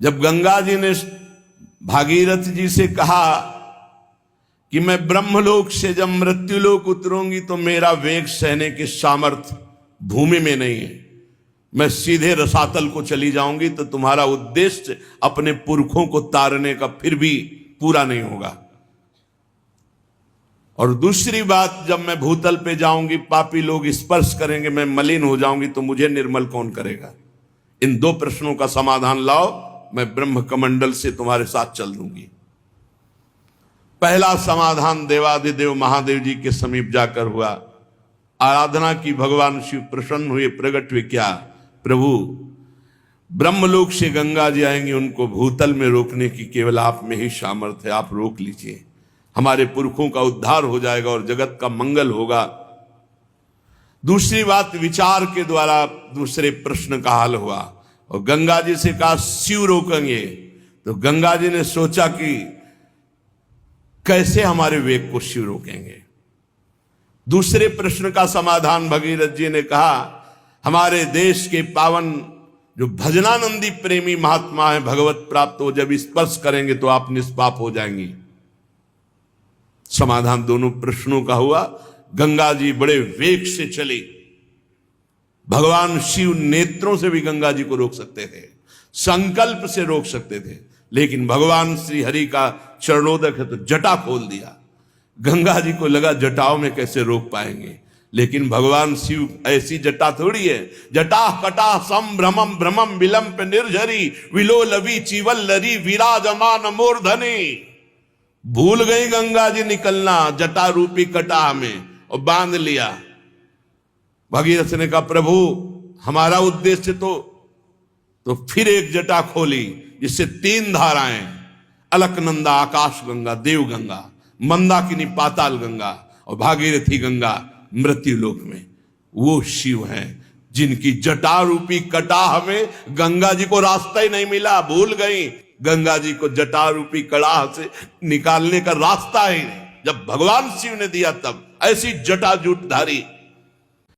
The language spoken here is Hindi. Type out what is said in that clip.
जब गंगा जी ने भागीरथ जी से कहा कि मैं ब्रह्मलोक से जब मृत्युलोक उतरूंगी तो मेरा वेग सहने की सामर्थ्य भूमि में नहीं है, मैं सीधे रसातल को चली जाऊंगी तो तुम्हारा उद्देश्य अपने पुरखों को तारने का फिर भी पूरा नहीं होगा। और दूसरी बात, जब मैं भूतल पे जाऊंगी पापी लोग स्पर्श करेंगे, मैं मलिन हो जाऊंगी तो मुझे निर्मल कौन करेगा। इन दो प्रश्नों का समाधान लाओ, मैं ब्रह्म कमंडल से तुम्हारे साथ चल दूंगी। पहला समाधान देवादिदेव महादेव जी के समीप जाकर हुआ। आराधना की, भगवान शिव प्रसन्न हुए, प्रकट हुए। क्या? प्रभु, ब्रह्मलोक से गंगा जी आएंगी, उनको भूतल में रोकने की केवल आप में ही सामर्थ्य है, आप रोक लीजिए, हमारे पुरखों का उद्धार हो जाएगा और जगत का मंगल होगा। दूसरी बात, विचार के द्वारा दूसरे प्रश्न का हल हुआ और गंगा जी से कहा शिव रोकेंगे, तो गंगा जी ने सोचा कि कैसे हमारे वेग को शिव रोकेंगे। दूसरे प्रश्न का समाधान भगीरथ जी ने कहा, हमारे देश के पावन जो भजनानंदी प्रेमी महात्मा है, भगवत प्राप्त हो, जब स्पर्श करेंगे तो आप निष्पाप हो जाएंगी। समाधान दोनों प्रश्नों का हुआ। गंगा जी बड़े वेग से चली। भगवान शिव नेत्रों से भी गंगा जी को रोक सकते थे, संकल्प से रोक सकते थे, लेकिन भगवान श्री हरि का चरणोदक है तो जटा खोल दिया। गंगा जी को लगा जटाओं में कैसे रोक पाएंगे, लेकिन भगवान शिव ऐसी जटा थोड़ी है। जटा कटा संभ्रमम भ्रमम विलंब निर्झरी विलोलवी चिवल्लरी विराजमान मूर्धनी। भूल गई गंगा जी निकलना जटा रूपी कटा में और बांध लिया। भगीरथ ने कहा प्रभु, हमारा उद्देश्य तो फिर एक जटा खोली जिससे 3 धाराएं, अलकनंदा आकाश गंगा, देव गंगा, मंदाकिनी पाताल गंगा और भागीरथी गंगा मृत्युलोक में। वो शिव हैं जिनकी जटा रूपी कटाह में गंगा जी को रास्ता ही नहीं मिला। भूल गई, गंगा जी को जटा रूपी कड़ाह से निकालने का रास्ता ही नहीं। जब भगवान शिव ने दिया तब ऐसी जटा जूटधारी